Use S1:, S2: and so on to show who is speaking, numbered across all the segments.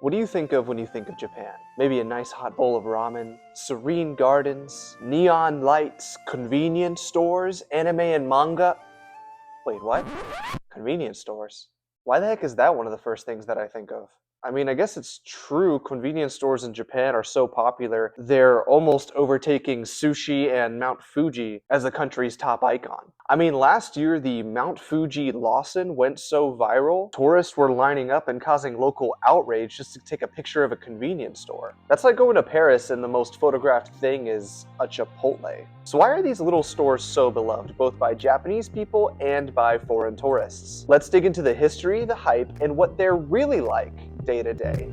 S1: What do you think of when you think of Japan? Maybe a nice hot bowl of ramen, serene gardens, neon lights, convenience stores, anime and manga. Wait, what? Convenience stores? Why the heck is that one of the first things that I think of? I mean, I guess it's true, convenience stores in Japan are so popular, they're almost overtaking sushi and Mount Fuji as the country's top icon. I mean, last year, the Mount Fuji Lawson went so viral, tourists were lining up and causing local outrage just to take a picture of a convenience store. That's like going to Paris and the most photographed thing is a Chipotle. So why are these little stores so beloved, both by Japanese people and by foreign tourists? Let's dig into the history, the hype, and what they're really like day to day.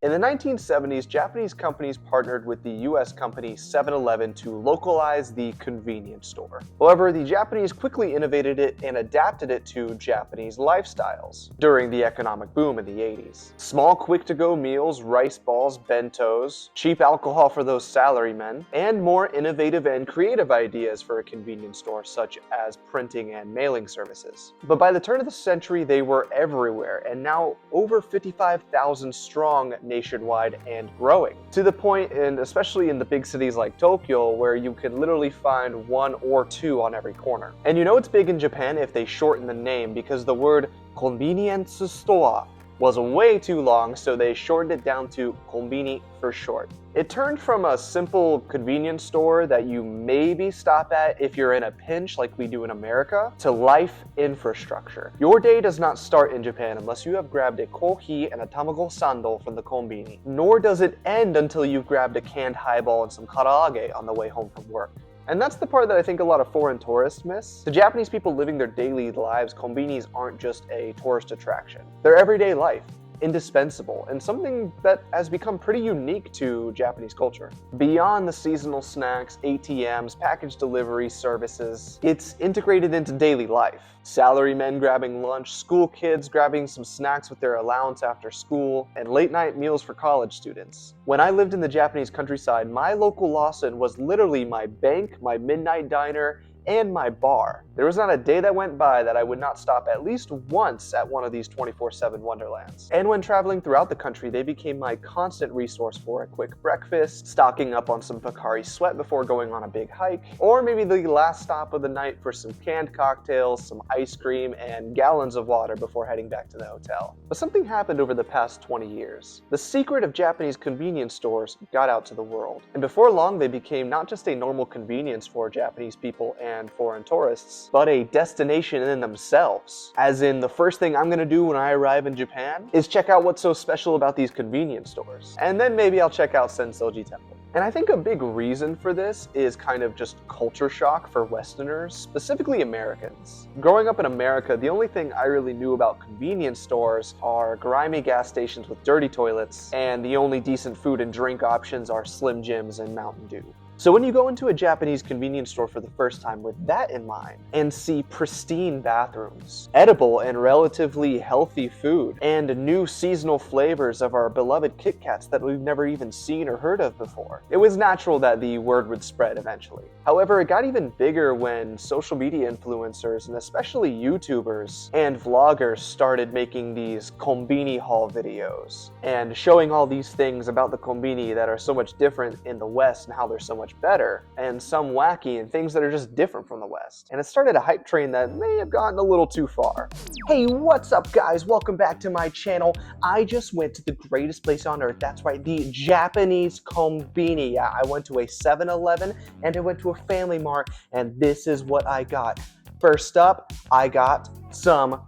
S1: In the 1970s, Japanese companies partnered with the US company 7-Eleven to localize the convenience store. However, the Japanese quickly innovated it and adapted it to Japanese lifestyles during the economic boom in the 80s. Small quick-to-go meals, rice balls, bentos, cheap alcohol for those salarymen, and more innovative and creative ideas for a convenience store such as printing and mailing services. But by the turn of the century, they were everywhere, and now over 55,000 strong nationwide and growing. To the point, and especially in the big cities like Tokyo, where you can literally find one or two on every corner. And you know it's big in Japan if they shorten the name, because the word convenience store was way too long, so they shortened it down to Konbini for short. It turned from a simple convenience store that you maybe stop at if you're in a pinch like we do in America, to life infrastructure. Your day does not start in Japan unless you have grabbed a kohi and a tamago sando from the Konbini, nor does it end until you've grabbed a canned highball and some karage on the way home from work. And that's the part that I think a lot of foreign tourists miss. To Japanese people living their daily lives, konbinis aren't just a tourist attraction. They're everyday life, indispensable, and something that has become pretty unique to Japanese culture. Beyond the seasonal snacks, ATMs, package delivery services, it's integrated into daily life. Salarymen grabbing lunch, school kids grabbing some snacks with their allowance after school, and late night meals for college students. When I lived in the Japanese countryside, my local Lawson was literally my bank, my midnight diner, and my bar. There was not a day that went by that I would not stop at least once at one of these 24/7 wonderlands. And when traveling throughout the country, they became my constant resource for a quick breakfast, stocking up on some Pocari Sweat before going on a big hike, or maybe the last stop of the night for some canned cocktails, some ice cream, and gallons of water before heading back to the hotel. But something happened over the past 20 years. The secret of Japanese convenience stores got out to the world. And before long, they became not just a normal convenience for Japanese people and foreign tourists, but a destination in themselves. As in, the first thing I'm gonna do when I arrive in Japan is check out what's so special about these convenience stores. And then maybe I'll check out Sensoji Temple. And I think a big reason for this is kind of just culture shock for Westerners, specifically Americans. Growing up in America, the only thing I really knew about convenience stores are grimy gas stations with dirty toilets, and the only decent food and drink options are Slim Jims and Mountain Dew. So when you go into a Japanese convenience store for the first time with that in mind, and see pristine bathrooms, edible and relatively healthy food, and new seasonal flavors of our beloved Kit Kats that we've never even seen or heard of before, it was natural that the word would spread eventually. However, it got even bigger when social media influencers, and especially YouTubers and vloggers, started making these Konbini haul videos, and showing all these things about the Konbini that are so much different in the West and how they're so much better, and some wacky and things that are just different from the West. And it started a hype train that may have gotten a little too far. Hey, what's up guys? Welcome back to my channel. I just went to the greatest place on earth. That's right, the Japanese Konbini. Yeah, I went to a 7-Eleven and I went to a Family Mart, and this is what I got. First up, I got some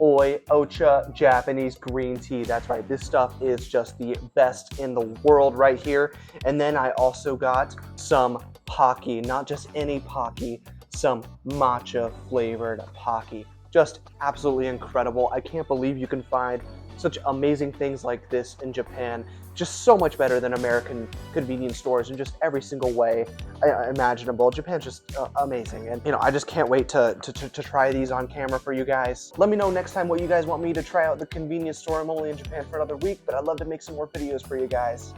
S1: Ocha Japanese green tea. That's right, this stuff is just the best in the world right here. And then I also got some Pocky, not just any Pocky, some matcha flavored Pocky. Just absolutely incredible. I can't believe you can find such amazing things like this in Japan. Just so much better than American convenience stores in just every single way imaginable. Japan's just amazing, and I just can't wait to try these on camera for you guys. Let me know next time what you guys want me to try out the convenience store. I'm only in Japan for another week, but I'd love to make some more videos for you guys.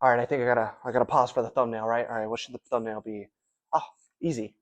S1: All right, I think I gotta pause for the thumbnail, right? All right, what should the thumbnail be? Oh, easy.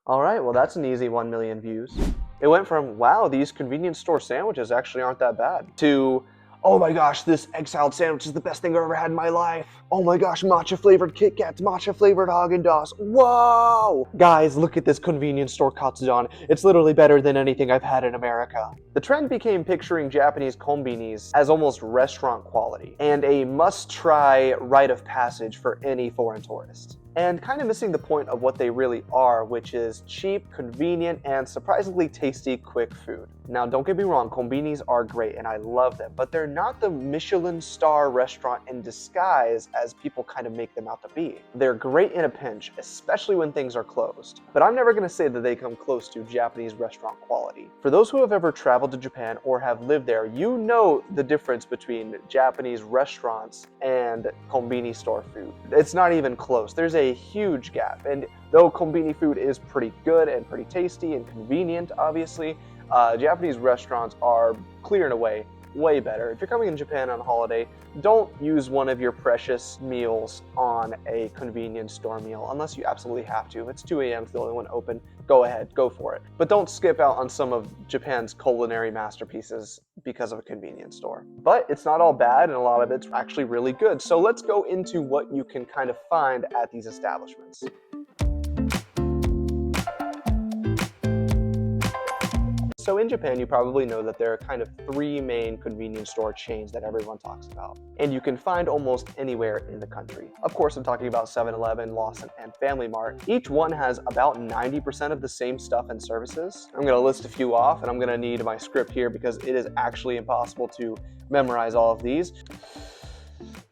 S1: Alright, well that's an easy 1 million views. It went from, wow, these convenience store sandwiches actually aren't that bad, to, oh my gosh, this egg salad sandwich is the best thing I've ever had in my life. Oh my gosh, matcha flavored Kit Kats, matcha flavored Haagen-Dazs. Whoa! Guys, look at this convenience store katsudon. It's literally better than anything I've had in America. The trend became picturing Japanese konbinis as almost restaurant quality and a must-try rite of passage for any foreign tourist. And kind of missing the point of what they really are, which is cheap, convenient, and surprisingly tasty, quick food. Now, don't get me wrong, konbinis are great and I love them, but they're not the Michelin star restaurant in disguise as people kind of make them out to be. They're great in a pinch, especially when things are closed, but I'm never going to say that they come close to Japanese restaurant quality. For those who have ever traveled to Japan or have lived there, you know the difference between Japanese restaurants and konbini store food. It's not even close. There's a huge gap, and though konbini food is pretty good and pretty tasty and convenient, obviously, Japanese restaurants are clear and away way better. If you're coming in Japan on holiday, don't use one of your precious meals on a convenience store meal unless you absolutely have to. If it's 2 a.m., it's the only one open, go ahead, go for it. But don't skip out on some of Japan's culinary masterpieces because of a convenience store. But it's not all bad, and a lot of it's actually really good. So let's go into what you can kind of find at these establishments. So in Japan, you probably know that there are kind of 3 main convenience store chains that everyone talks about, and you can find almost anywhere in the country. Of course, I'm talking about 7-Eleven, Lawson, and Family Mart. Each one has about 90% of the same stuff and services. I'm going to list a few off, and I'm going to need my script here because it is actually impossible to memorize all of these.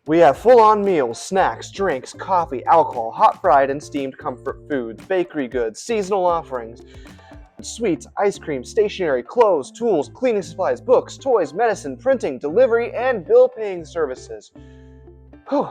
S1: We have full-on meals, snacks, drinks, coffee, alcohol, hot fried and steamed comfort foods, bakery goods, seasonal offerings, sweets, ice cream, stationery, clothes, tools, cleaning supplies, books, toys, medicine, printing, delivery, and bill paying services. Whew.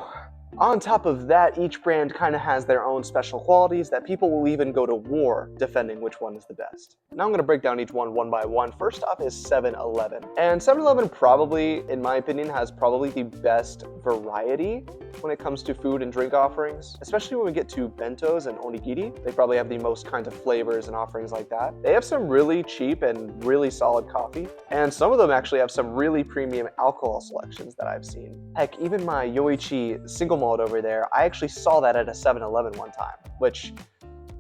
S1: On top of that, each brand kind of has their own special qualities that people will even go to war defending which one is the best. Now I'm going to break down each one by one. First off is 7-Eleven. And 7-Eleven probably, in my opinion, has probably the best variety when it comes to food and drink offerings, especially when we get to bentos and onigiri. They probably have the most kinds of flavors and offerings like that. They have some really cheap and really solid coffee, and some of them actually have some really premium alcohol selections that I've seen. Heck, even my Yoichi single malt over there, I actually saw that at a 7-Eleven one time, which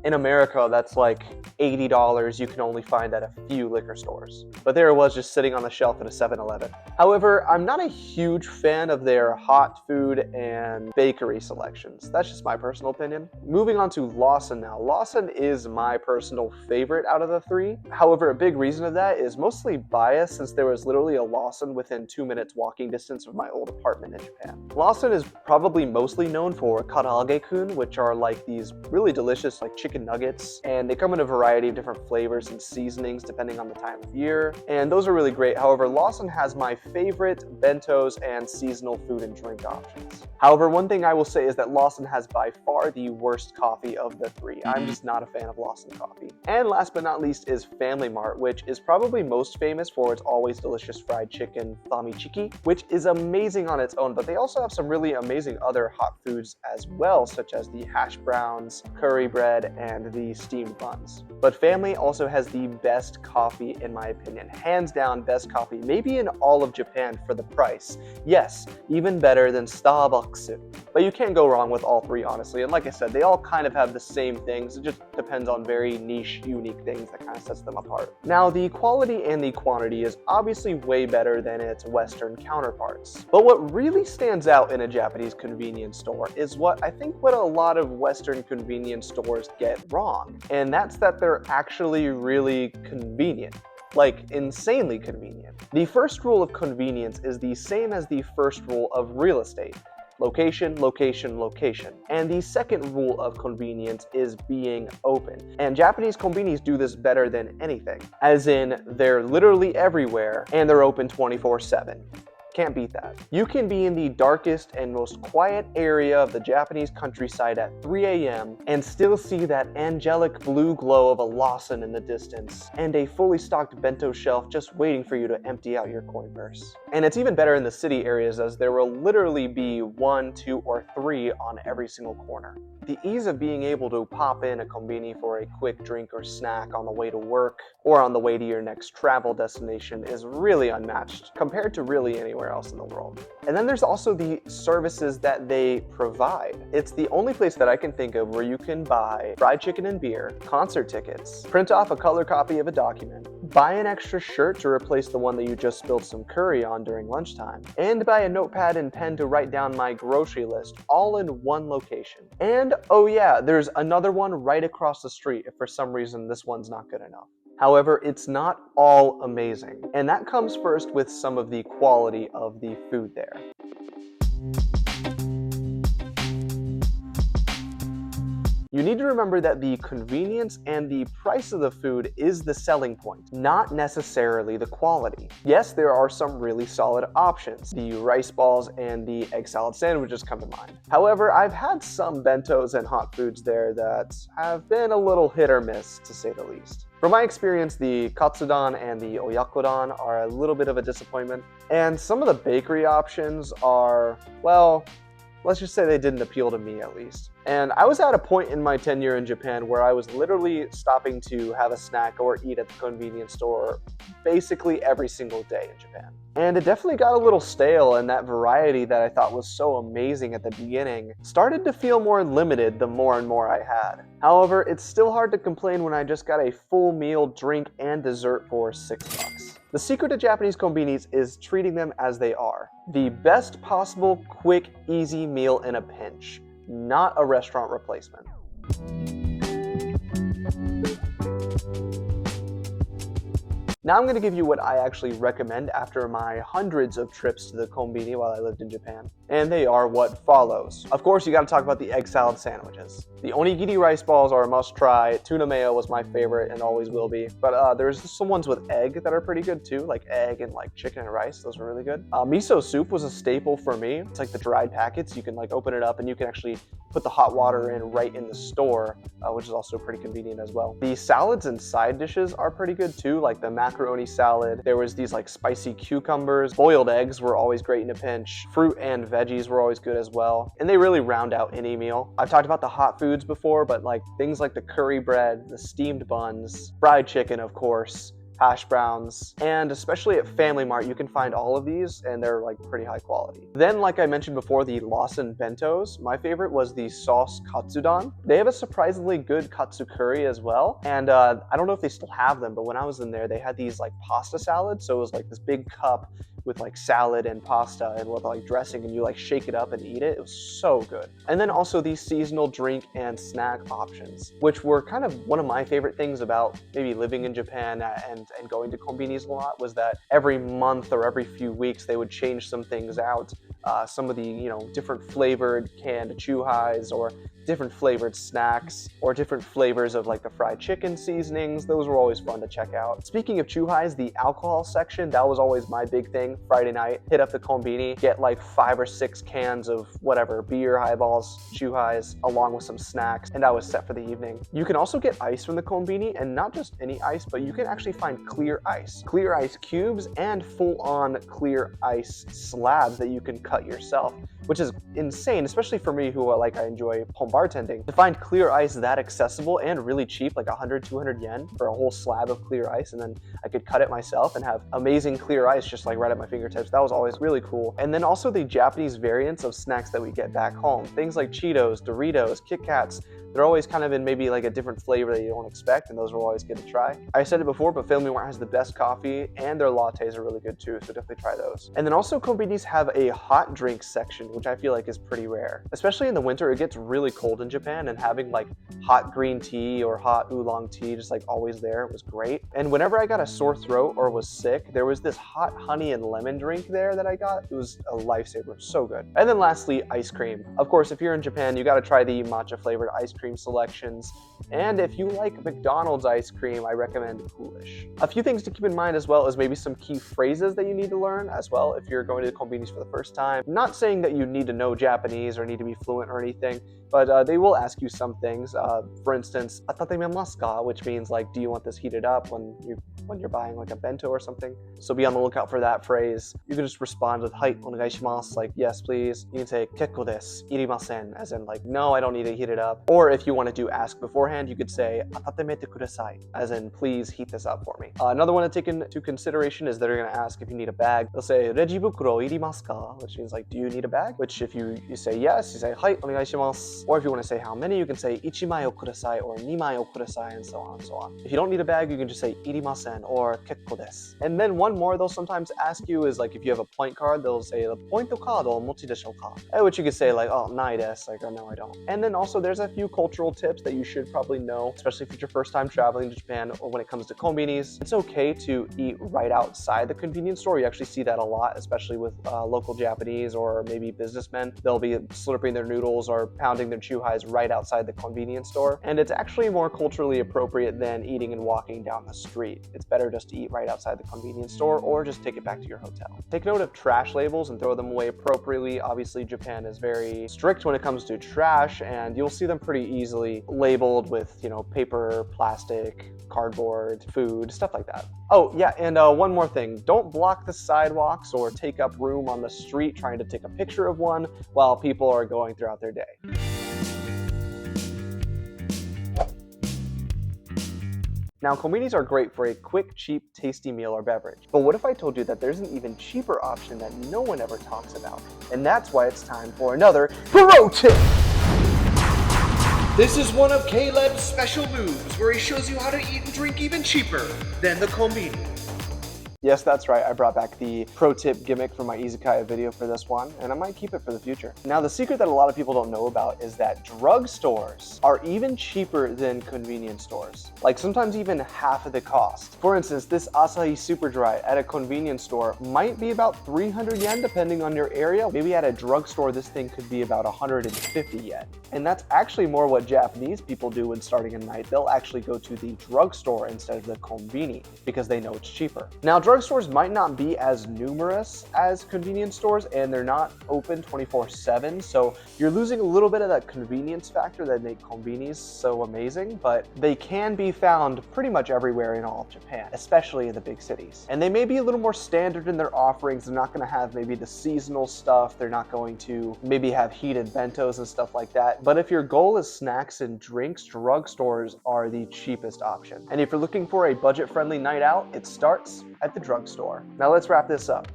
S1: in America, that's like $80 you can only find at a few liquor stores. But there it was just sitting on the shelf at a 7-Eleven. However, I'm not a huge fan of their hot food and bakery selections. That's just my personal opinion. Moving on to Lawson now. Lawson is my personal favorite out of the 3. However, a big reason of that is mostly bias since there was literally a Lawson within 2 minutes walking distance of my old apartment in Japan. Lawson is probably mostly known for Karage-Kun, which are like these really delicious like chicken nuggets, and they come in a variety of different flavors and seasonings depending on the time of year, and those are really great. However, Lawson has my favorite bentos and seasonal food and drink options. However, one thing I will say is that Lawson has by far the worst coffee of the 3. I'm just not a fan of Lawson coffee. And last but not least is Family Mart, which is probably most famous for its always delicious fried chicken, famichiki, which is amazing on its own, but they also have some really amazing other hot foods as well, such as the hash browns, curry bread, and the steamed buns. But Family also has the best coffee in my opinion. Hands down best coffee, maybe in all of Japan for the price. Yes, even better than Starbucks. But you can't go wrong with all 3, honestly. And like I said, they all kind of have the same things. It just depends on very niche, unique things that kind of sets them apart. Now, the quality and the quantity is obviously way better than its Western counterparts. But what really stands out in a Japanese convenience store is what a lot of Western convenience stores get wrong. And that's that they're actually really convenient. Like, insanely convenient. The first rule of convenience is the same as the first rule of real estate. Location, location, location. And the second rule of convenience is being open. And Japanese konbinis do this better than anything. As in, they're literally everywhere and they're open 24/7. Can't beat that. You can be in the darkest and most quiet area of the Japanese countryside at 3 a.m. and still see that angelic blue glow of a Lawson in the distance, and a fully stocked bento shelf just waiting for you to empty out your coin purse. And it's even better in the city areas, as there will literally be 1, 2, or 3 on every single corner. The ease of being able to pop in a Konbini for a quick drink or snack on the way to work or on the way to your next travel destination is really unmatched compared to really anywhere else in the world. And then there's also the services that they provide. It's the only place that I can think of where you can buy fried chicken and beer, concert tickets, print off a color copy of a document, buy an extra shirt to replace the one that you just spilled some curry on during lunchtime, and buy a notepad and pen to write down my grocery list, all in one location. And oh yeah, there's another one right across the street if for some reason this one's not good enough. However, it's not all amazing, and that comes first with some of the quality of the food there. You need to remember that the convenience and the price of the food is the selling point, not necessarily the quality. Yes, there are some really solid options. The rice balls and the egg salad sandwiches come to mind. However, I've had some bentos and hot foods there that have been a little hit or miss, to say the least. From my experience, the katsudon and the oyakodon are a little bit of a disappointment, and some of the bakery options are, well, let's just say they didn't appeal to me at least. And I was at a point in my tenure in Japan where I was literally stopping to have a snack or eat at the convenience store basically every single day in Japan. And it definitely got a little stale, and that variety that I thought was so amazing at the beginning started to feel more limited the more and more I had. However, it's still hard to complain when I just got a full meal, drink, and dessert for $6. The secret to Japanese konbinis is treating them as they are. The best possible, quick, easy meal in a pinch, not a restaurant replacement. Now I'm going to give you what I actually recommend after my hundreds of trips to the Konbini while I lived in Japan. And they are what follows. Of course, you got to talk about the egg salad sandwiches. The onigiri rice balls are a must try. Tuna mayo was my favorite and always will be. But there's some ones with egg that are pretty good too, like egg and like chicken and rice. Those are really good. Miso soup was a staple for me. It's like the dried packets. You can like open it up and you can actually put the hot water in right in the store, which is also pretty convenient as well. The salads and side dishes are pretty good too, like the macaroni salad. There was these like spicy cucumbers. Boiled eggs were always great in a pinch. Fruit and veggies were always good as well. And they really round out any meal. I've talked about the hot foods before, but like things like the curry bread, the steamed buns, fried chicken, of course, hash browns, and especially at Family Mart, you can find all of these and they're like pretty high quality. Then, like I mentioned before, the Lawson bentos. My favorite was the sauce katsudon. They have a surprisingly good katsu curry as well. And I don't know if they still have them, but when I was in there, they had these like pasta salads. So it was like this big cup with like salad and pasta and with like dressing, and you like shake it up and eat it. It was so good. And then also these seasonal drink and snack options, which were kind of one of my favorite things about maybe living in Japan and going to Konbinis a lot, was that every month or every few weeks they would change some things out. Some of the different flavored canned chuhais, or different flavored snacks, or different flavors of like the fried chicken seasonings. Those were always fun to check out. Speaking of chuhais, the alcohol section, that was always my big thing. Friday night, hit up the Konbini, get like 5 or 6 cans of whatever, beer, highballs, chuhais, along with some snacks, and I was set for the evening. You can also get ice from the Konbini, and not just any ice, but you can actually find clear ice cubes, and full-on clear ice slabs that you can cut yourself, which is insane, especially for me who I enjoy home bartending. To find clear ice that accessible and really cheap, like 100, 200 yen for a whole slab of clear ice, and then I could cut it myself and have amazing clear ice just like right at my fingertips. That was always really cool. And then also the Japanese variants of snacks that we get back home. Things like Cheetos, Doritos, Kit Kats. They're always kind of in maybe like a different flavor that you don't expect, and those are always good to try. I said it before, but Family Mart has the best coffee, and their lattes are really good too, so definitely try those. And then also Konbinis have a hot hot drinks section, which I feel like is pretty rare. Especially in the winter, it gets really cold in Japan, and having like hot green tea or hot oolong tea just like always there was great. And whenever I got a sore throat or was sick, there was this hot honey and lemon drink there that I got. It was a lifesaver, so good. And then lastly, ice cream. Of course, if you're in Japan, you got to try the matcha flavored ice cream selections. And if you like McDonald's ice cream, I recommend Coolish. A few things to keep in mind as well is maybe some key phrases that you need to learn as well if you're going to the Konbinis for the first time. I'm not saying that you need to know Japanese or need to be fluent or anything, but they will ask you some things. For instance, "Atatemasu ka?" which means like, do you want this heated up when you're buying like a bento or something? So be on the lookout for that phrase. You can just respond with "Hai, onegaishimasu," like yes please. You can say "Kekko desu, irimasen," as in like no, I don't need to heat it up. Or if you want to beforehand, you could say "Atatemete kudasai," as in please heat this up for me. Another one to take into consideration is they're going to ask if you need a bag. They'll say "Regibukuro irimasu ka?" which means like, do you need a bag? Which if you say yes, you say "Hai, onegaishimasu." Or if you want to say how many, you can say "Ichimai o kudasai" or "Nimai o kudasai," and so on and so on. If you don't need a bag, you can just say "Irimasen" or "Kekko desu." And then one more they'll sometimes ask you is like, if you have a point card, they'll say "The pointo card o mochi desho ka?" Which you could say like, "Oh, nai desu," like, "Oh, no, I don't." And then also there's a few cultural tips that you should probably know, especially if it's your first time traveling to Japan or when it comes to konbinis. It's okay to eat right outside the convenience store. You actually see that a lot, especially with local Japanese or maybe businessmen. They'll be slurping their noodles or pounding their chuhais right outside the convenience store. And it's actually more culturally appropriate than eating and walking down the street. It's better just to eat right outside the convenience store or just take it back to your hotel. Take note of trash labels and throw them away appropriately. Obviously, Japan is very strict when it comes to trash, and you'll see them pretty easily labeled with, paper, plastic, cardboard, food, stuff like that. Oh, yeah, and one more thing. Don't block the sidewalks or take up room on the street trying to take a picture of one while people are going throughout their day. Now, konbinis are great for a quick, cheap, tasty meal or beverage. But what if I told you that there's an even cheaper option that no one ever talks about? And that's why it's time for another Pro Tip! This is one of Caleb's special moves, where he shows you how to eat and drink even cheaper than the Konbini. Yes, that's right. I brought back the pro tip gimmick from my izakaya video for this one, and I might keep it for the future. Now, the secret that a lot of people don't know about is that drugstores are even cheaper than convenience stores. Like sometimes even half of the cost. For instance, this Asahi Super Dry at a convenience store might be about 300 yen depending on your area. Maybe at a drugstore, this thing could be about 150 yen. And that's actually more what Japanese people do when starting a night. They'll actually go to the drugstore instead of the konbini because they know it's cheaper. Now, drugstores might not be as numerous as convenience stores, and they're not open 24/7, so you're losing a little bit of that convenience factor that make konbinis so amazing, but they can be found pretty much everywhere in all of Japan, especially in the big cities. And they may be a little more standard in their offerings. They're not going to have maybe the seasonal stuff. They're not going to maybe have heated bentos and stuff like that. But if your goal is snacks and drinks, drugstores are the cheapest option. And if you're looking for a budget-friendly night out, it starts at the drugstore. Now let's wrap this up.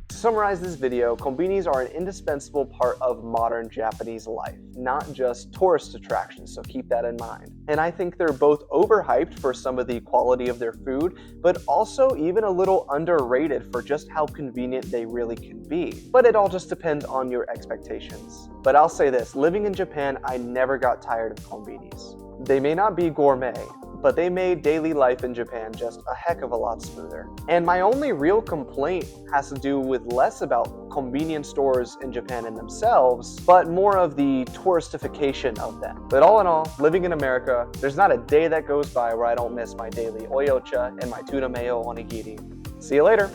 S1: To summarize this video, konbinis are an indispensable part of modern Japanese life, not just tourist attractions, so keep that in mind. And I think they're both overhyped for some of the quality of their food, but also even a little underrated for just how convenient they really can be. But it all just depends on your expectations. But I'll say this, living in Japan, I never got tired of konbinis. They may not be gourmet, but they made daily life in Japan just a heck of a lot smoother. And my only real complaint has to do with less about convenience stores in Japan in themselves, but more of the touristification of them. But all in all, living in America, there's not a day that goes by where I don't miss my daily oyocha and my tuna mayo onigiri. See you later!